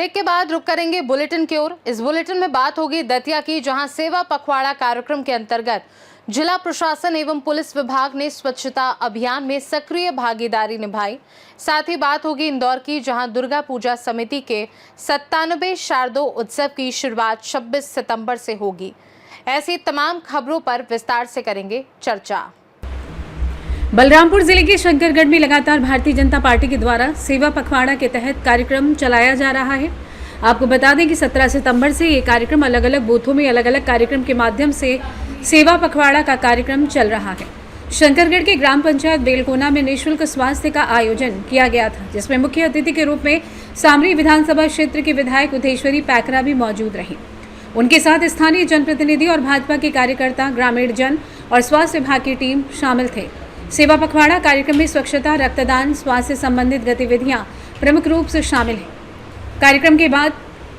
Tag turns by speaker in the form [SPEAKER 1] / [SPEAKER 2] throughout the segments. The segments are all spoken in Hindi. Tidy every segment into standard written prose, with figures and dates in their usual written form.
[SPEAKER 1] ब्रेक के बाद रुक करेंगे बुलेटिन की ओर। इस बुलेटिन में बात होगी दतिया की, जहां सेवा पखवाड़ा कार्यक्रम के अंतर्गत जिला प्रशासन एवं पुलिस विभाग ने स्वच्छता अभियान में सक्रिय भागीदारी निभाई। साथ ही बात होगी इंदौर की, जहां दुर्गा पूजा समिति के 97वें शारदों उत्सव की शुरुआत 26 सितंबर से होगी। ऐसी तमाम खबरों पर विस्तार से करेंगे चर्चा।
[SPEAKER 2] बलरामपुर जिले के शंकरगढ़ में लगातार भारतीय जनता पार्टी के द्वारा सेवा पखवाड़ा के तहत कार्यक्रम चलाया जा रहा है। आपको बता दें कि 17 सितंबर से ये कार्यक्रम अलग अलग बूथों में अलग अलग कार्यक्रम के माध्यम से सेवा पखवाड़ा का कार्यक्रम चल रहा है। शंकरगढ़ के ग्राम पंचायत बेलकोना में निःशुल्क स्वास्थ्य का आयोजन किया गया था, जिसमें मुख्य अतिथि के रूप में सामरी विधानसभा क्षेत्र के विधायक उदेश्वरी पैकरा भी मौजूद रही। उनके साथ स्थानीय जनप्रतिनिधि और भाजपा के कार्यकर्ता, ग्रामीण जन और स्वास्थ्य विभाग की टीम शामिल थे। सेवा पखवाड़ा कार्यक्रम में स्वच्छता, रक्तदान, स्वास्थ्य संबंधित गतिविधियां प्रमुख रूप से शामिल हैं। कार्यक्रम के बाद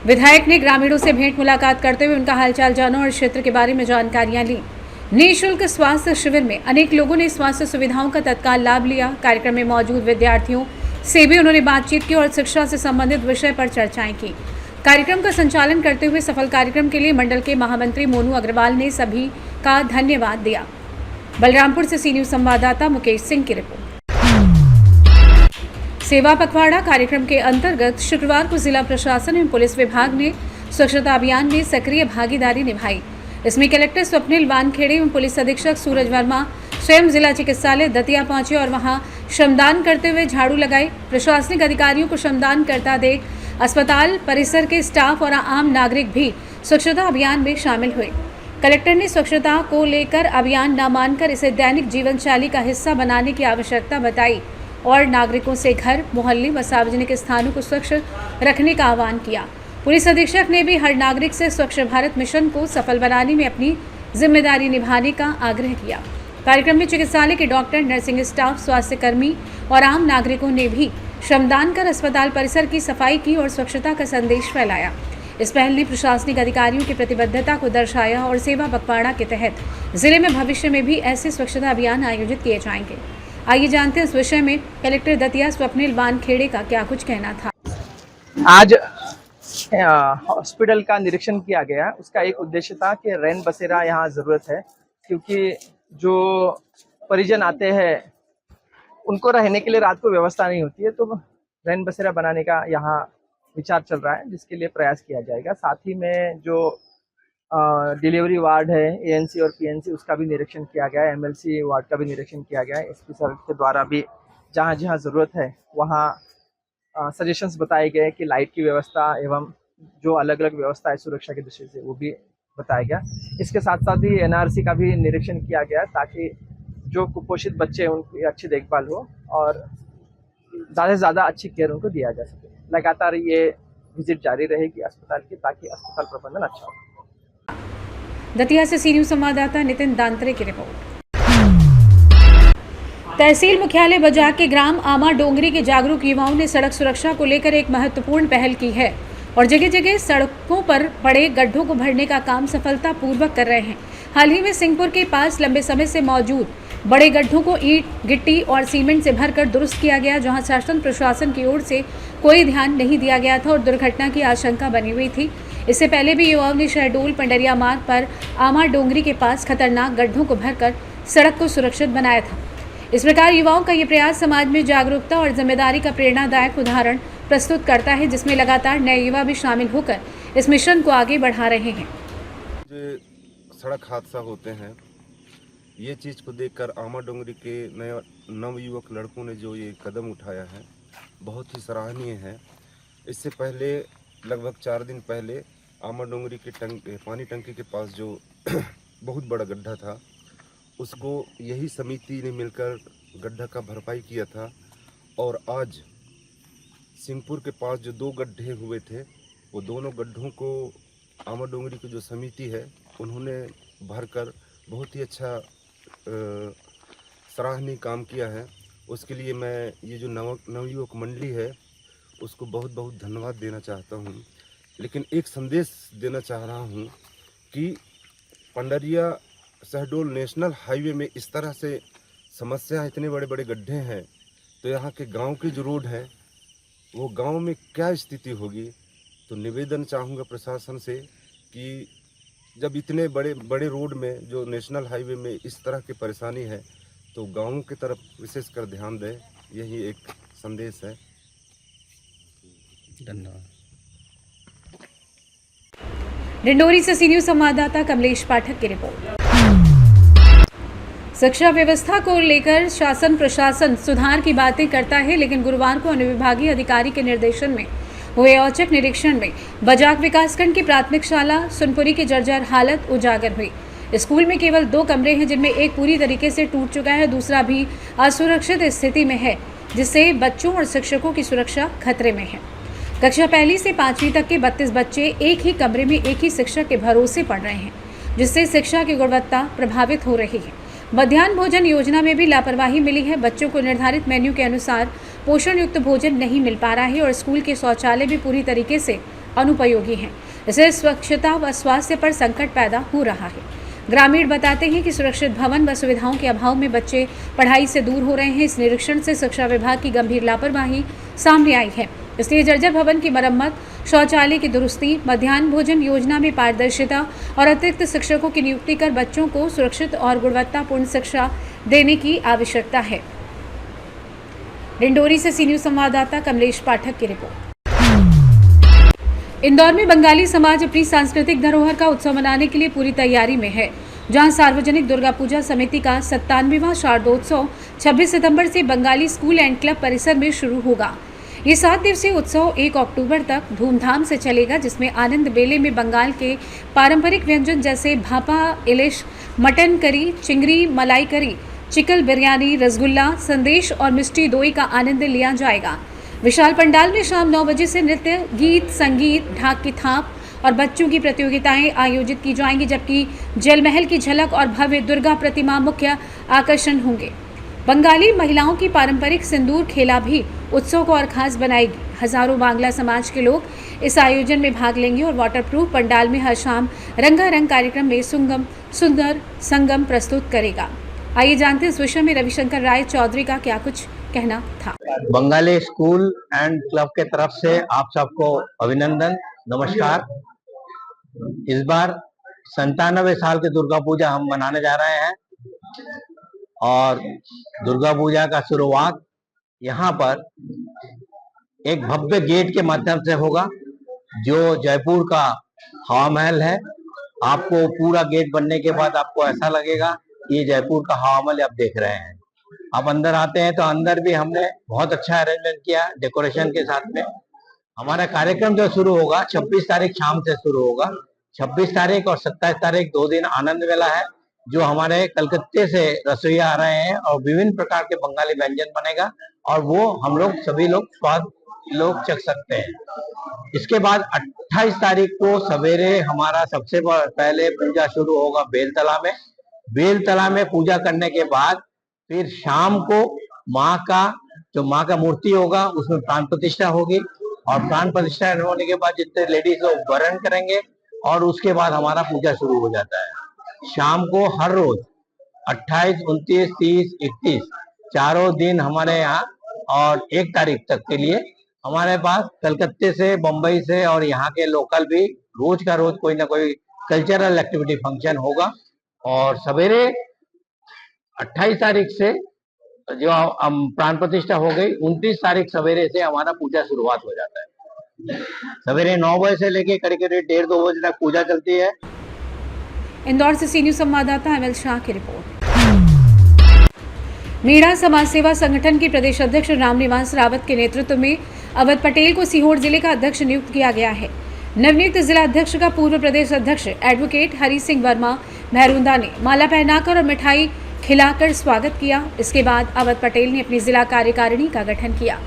[SPEAKER 2] विधायक ने ग्रामीणों से भेंट मुलाकात करते हुए उनका हालचाल जाना और क्षेत्र के बारे में जानकारियां ली। निःशुल्क स्वास्थ्य शिविर में अनेक लोगों ने स्वास्थ्य सुविधाओं का तत्काल लाभ लिया। कार्यक्रम में मौजूद विद्यार्थियों से भी उन्होंने बातचीत की और शिक्षा से संबंधित विषय पर चर्चाएं की। कार्यक्रम का संचालन करते हुए सफल कार्यक्रम के लिए मंडल के महामंत्री मोनू अग्रवाल ने सभी का धन्यवाद दिया। बलरामपुर से सी न्यूज संवाददाता मुकेश सिंह की रिपोर्ट। सेवा पखवाड़ा कार्यक्रम के अंतर्गत शुक्रवार को जिला प्रशासन एवं पुलिस विभाग ने स्वच्छता अभियान में सक्रिय भागीदारी निभाई। इसमें कलेक्टर स्वप्निल वानखेड़े एवं पुलिस अधीक्षक सूरज वर्मा स्वयं जिला चिकित्सालय दतिया पहुंचे और वहां श्रमदान करते हुए झाड़ू लगाई। प्रशासनिक अधिकारियों को श्रमदान करता देख अस्पताल परिसर के स्टाफ और आम नागरिक भी स्वच्छता अभियान में शामिल हुए। कलेक्टर ने स्वच्छता को लेकर अभियान न मानकर इसे दैनिक जीवन शैली का हिस्सा बनाने की आवश्यकता बताई और नागरिकों से घर, मोहल्ले व सार्वजनिक स्थानों को स्वच्छ रखने का आह्वान किया। पुलिस अधीक्षक ने भी हर नागरिक से स्वच्छ भारत मिशन को सफल बनाने में अपनी जिम्मेदारी निभाने का आग्रह किया। कार्यक्रम में चिकित्सालय के डॉक्टर, नर्सिंग स्टाफ, स्वास्थ्य कर्मी और आम नागरिकों ने भी श्रमदान कर अस्पताल परिसर की सफाई की और स्वच्छता का संदेश फैलाया। इस पहल ने प्रशासनिक अधिकारियों की प्रतिबद्धता को दर्शाया और सेवा पखवाड़ा के तहत जिले में भविष्य में भी ऐसे स्वच्छता अभियान आयोजित किए जाएंगे। आइए जानते हैं इस विषय में कलेक्टर दतिया स्वप्निल वानखेड़े का क्या कुछ कहना था।
[SPEAKER 3] आज हॉस्पिटल का निरीक्षण किया गया। उसका एक उद्देश्य था कि रैन बसेरा यहाँ जरूरत है, क्योंकि जो परिजन आते हैं उनको रहने के लिए रात को व्यवस्था नहीं होती है, तो रैन बसेरा बनाने का यहाँ विचार चल रहा है, जिसके लिए प्रयास किया जाएगा। साथ ही में जो डिलीवरी वार्ड है, एएनसी और पीएनसी, उसका भी निरीक्षण किया गया है। एमएलसी वार्ड का भी निरीक्षण किया गया है। एसपी सर के द्वारा भी जहाँ जहाँ ज़रूरत है वहाँ सजेशंस बताए गए कि लाइट की व्यवस्था एवं जो अलग अलग व्यवस्था है सुरक्षा की दृष्टि से, वो भी बताया गया। इसके साथ साथ ही एनआरसी का भी निरीक्षण किया गया, ताकि जो कुपोषित बच्चे हैं उनकी अच्छी देखभाल हो और ज़्यादा से ज़्यादा अच्छी केयर उनको दिया जा सके। लगातार ये विजिट जारी रहेगी अस्पताल की, ताकि अस्पताल प्रबंधन अच्छा हो।
[SPEAKER 2] दतिया से सी न्यूज संवाददाता नितिन दांतरे की रिपोर्ट। तहसील मुख्यालय बजाग के ग्राम आमा डोंगरी के जागरूक युवाओं ने सड़क सुरक्षा को लेकर एक महत्वपूर्ण पहल की है और जगह जगह सड़कों पर पड़े गड्ढों को भरने का काम सफलतापूर्वक कर रहे हैं। हाल ही में सिंहपुर के पास लंबे समय से मौजूद बड़े गड्ढों को ईंट, गिट्टी और सीमेंट से भरकर दुरुस्त किया गया, जहां शासन प्रशासन की ओर से कोई ध्यान नहीं दिया गया था और दुर्घटना की आशंका बनी हुई थी। इससे पहले भी युवाओं ने शहडोल पंडरिया मार्ग पर आमा डोंगरी के पास खतरनाक गड्ढों को भरकर सड़क को सुरक्षित बनाया था। इस प्रकार युवाओं का ये प्रयास समाज में जागरूकता और जिम्मेदारी का प्रेरणादायक उदाहरण प्रस्तुत करता है, जिसमें लगातार नए युवा भी शामिल होकर इस मिशन को आगे बढ़ा रहे हैं।
[SPEAKER 4] सड़क हादसा होते हैं, ये चीज़ को देखकर आमा डोंगरी के नवयुवक लड़कों ने जो ये कदम उठाया है, बहुत ही सराहनीय है। इससे पहले लगभग 4 दिन पहले आमा डोंगरी के पानी टंकी के पास जो बहुत बड़ा गड्ढा था, उसको यही समिति ने मिलकर गड्ढा का भरपाई किया था। और आज सिंहपुर के पास जो 2 गड्ढे हुए थे, वो दोनों गड्ढों को आमा डोंगरी की जो समिति है उन्होंने भरकर बहुत ही अच्छा सराहनीय काम किया है। उसके लिए मैं ये जो नवयुवक मंडली है उसको बहुत बहुत धन्यवाद देना चाहता हूँ। लेकिन एक संदेश देना चाह रहा हूँ कि पंडरिया शहडोल नेशनल हाईवे में इस तरह से समस्या, इतने बड़े बड़े गड्ढे हैं, तो यहाँ के गांव के जो रोड है वो गांव में क्या स्थिति होगी। तो निवेदन चाहूँगा प्रशासन से कि जब इतने बड़े बड़े रोड में जो नेशनल हाईवे में इस तरह की परेशानी है तो गाँवों की तरफ विशेषकर ध्यान दें, यही एक संदेश है।
[SPEAKER 5] धन्यवाद।
[SPEAKER 2] डिंडोरी से सी न्यूज़ संवाददाता कमलेश पाठक की रिपोर्ट। शिक्षा व्यवस्था को लेकर शासन प्रशासन सुधार की बातें करता है, लेकिन गुरुवार को अनुविभागीय अधिकारी के निर्देशन में हुए औचक निरीक्षण में बजाक विकासखंड की प्राथमिक शाला सुनपुरी की जर्जर हालत उजागर हुई। स्कूल में केवल 2 कमरे हैं, जिनमें एक पूरी तरीके से टूट चुका है, दूसरा भी असुरक्षित स्थिति में है, जिससे बच्चों और शिक्षकों की सुरक्षा खतरे में है। कक्षा 1 से 5वीं तक के 32 बच्चे एक ही कमरे में एक ही शिक्षक के भरोसे पढ़ रहे हैं, जिससे शिक्षा की गुणवत्ता प्रभावित हो रही है। मध्याह्न भोजन योजना में भी लापरवाही मिली है। बच्चों को निर्धारित मेन्यू के अनुसार पोषण युक्त भोजन नहीं मिल पा रहा है और स्कूल के शौचालय भी पूरी तरीके से अनुपयोगी हैं। इससे स्वच्छता व स्वास्थ्य पर संकट पैदा हो रहा है। ग्रामीण बताते हैं कि सुरक्षित भवन व सुविधाओं के अभाव में बच्चे पढ़ाई से दूर हो रहे हैं। इस निरीक्षण से शिक्षा विभाग की गंभीर लापरवाही सामने आई है, इसलिए जर्जर भवन की मरम्मत, शौचालय की दुरुस्ती, मध्याह्न भोजन योजना में पारदर्शिता और अतिरिक्त शिक्षकों की नियुक्ति कर बच्चों को सुरक्षित और गुणवत्तापूर्ण शिक्षा देने की आवश्यकता है। डिंडोरी से सी न्यूज़ संवाददाता कमलेश पाठक की रिपोर्ट। इंदौर में बंगाली समाज अपनी सांस्कृतिक धरोहर का उत्सव मनाने के लिए पूरी तैयारी में है, जहां सार्वजनिक दुर्गा पूजा समिति का 97वां शारदोत्सव 26 सितंबर से बंगाली स्कूल एंड क्लब परिसर में शुरू होगा। ये 7 दिवसीय उत्सव 1 अक्टूबर तक धूमधाम से चलेगा, जिसमें आनंद बेले में बंगाल के पारंपरिक व्यंजन जैसे भापा इलिश, मटन करी, चिंगरी मलाई करी, चिकन बिरयानी, रसगुल्ला, संदेश और मिष्टी दोई का आनंद लिया जाएगा। विशाल पंडाल में शाम 9 बजे से नृत्य, गीत, संगीत, ढाक की थाप और बच्चों की प्रतियोगिताएं आयोजित की जाएंगी, जबकि जलमहल की झलक और भव्य दुर्गा प्रतिमा मुख्य आकर्षण होंगे। बंगाली महिलाओं की पारंपरिक सिंदूर खेला भी उत्सव को और खास बनाएगी। हजारों बांग्ला समाज के लोग इस आयोजन में भाग लेंगे और वाटरप्रूफ पंडाल में हर शाम रंगारंग कार्यक्रम में सुंदर संगम प्रस्तुत करेगा। आइए जानते हैं इस विषय में रविशंकर राय चौधरी का क्या कुछ कहना था।
[SPEAKER 5] बंगाली स्कूल एंड क्लब के तरफ से आप सबको अभिनंदन, नमस्कार। इस बार 97 साल की दुर्गा पूजा हम मनाने जा रहे हैं और दुर्गा पूजा का शुरुआत यहाँ पर एक भव्य गेट के माध्यम से होगा, जो जयपुर का हवा महल है। आपको पूरा गेट बनने के बाद आपको ऐसा लगेगा ये जयपुर का हवा महल आप देख रहे हैं। आप अंदर आते हैं तो अंदर भी हमने बहुत अच्छा अरेंजमेंट किया डेकोरेशन के साथ में। हमारा कार्यक्रम जो शुरू होगा 26 तारीख शाम से शुरू होगा। 26 तारीख और 27 तारीख 2 दिन आनंद मेला है, जो हमारे कलकत्ते से रसोईया आ रहे हैं और विभिन्न प्रकार के बंगाली व्यंजन बनेगा और वो हम लोग सभी लोग स्वाद लोग चख सकते हैं। इसके बाद 28 तारीख को सवेरे हमारा सबसे पहले पूजा शुरू होगा बेलतला में। बेलतला में पूजा करने के बाद फिर शाम को माँ का मूर्ति होगा उसमें प्राण प्रतिष्ठा होगी और प्राण प्रतिष्ठा होने के बाद जितने लेडीज लोग वरण करेंगे और उसके बाद हमारा पूजा शुरू हो जाता है। शाम को हर रोज 28, 29, 30, 31 चारों दिन हमारे यहाँ और 1 तारीख तक के लिए हमारे पास कलकत्ते से, बम्बई से और यहाँ के लोकल भी रोज का रोज कोई ना कोई कल्चरल एक्टिविटी फंक्शन होगा। और सवेरे 28 तारीख से जो प्राण प्रतिष्ठा हो गई, 29 तारीख सवेरे से हमारा पूजा शुरुआत हो जाता है। सवेरे 9 बजे से लेके करीब 1:30-2 बजे तक पूजा चलती है।
[SPEAKER 2] इंदौर से सी न्यूज़ संवाददाता अमिल शाह की रिपोर्ट। मीणा समाज सेवा संगठन के प्रदेश अध्यक्ष रामनिवास रावत के नेतृत्व में अवध पटेल को सीहोर जिले का अध्यक्ष नियुक्त किया गया है। नवनियुक्त जिला अध्यक्ष का पूर्व प्रदेश अध्यक्ष एडवोकेट हरि सिंह वर्मा महरुंदा ने माला पहनाकर और मिठाई खिलाकर स्वागत किया। इसके बाद अवध पटेल ने अपनी जिला कार्यकारिणी का गठन किया।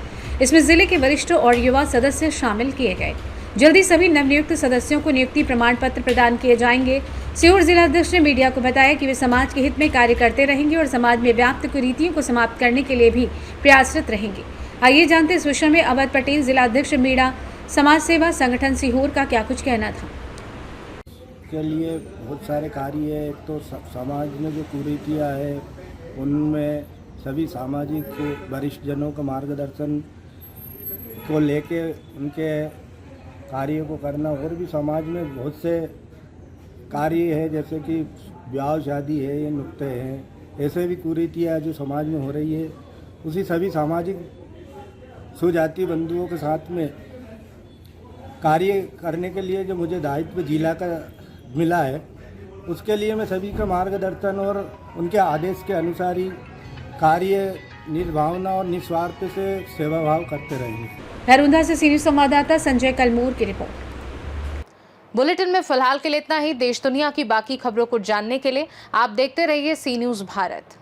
[SPEAKER 2] इसमें जिले के वरिष्ठ और युवा सदस्य शामिल किए गए। जल्दी सभी नवनियुक्त सदस्यों को नियुक्ति प्रमाण पत्र प्रदान किए जाएंगे। सीहोर जिला अध्यक्ष ने मीडिया को बताया कि वे समाज के हित में कार्य करते रहेंगे और समाज में व्याप्त कुरीतियों को समाप्त करने के लिए भी प्रयासरत रहेंगे। आइए जानते इस विषय में अवध पटेल जिला अध्यक्ष मीणा समाज सेवा संगठन सीहोर का क्या कुछ कहना था।
[SPEAKER 6] के लिए बहुत सारे कार्य है। तो समाज में जो कुरीतियाँ है उनमें सभी सामाजिक वरिष्ठ जनों का मार्गदर्शन को लेके उनके कार्य को करना। और भी समाज में बहुत से कार्य है, जैसे कि ब्याह शादी है, ये नुक्ते हैं, ऐसे भी कुरीतियाँ जो समाज में हो रही है, उसी सभी सामाजिक सुजाति बंधुओं के साथ में कार्य करने के लिए जो मुझे दायित्व जिला का मिला है, उसके लिए मैं सभी का मार्गदर्शन और उनके आदेश के अनुसार ही कार्य निर्भावना और निस्वार्थ से सेवा भाव करते रहेंगे।
[SPEAKER 2] हैरुंदा से सीनियर संवाददाता संजय कलमूर की रिपोर्ट।
[SPEAKER 1] बुलेटिन में फिलहाल के लिए इतना ही। देश दुनिया की बाकी खबरों को जानने के लिए आप देखते रहिए सी न्यूज़ भारत।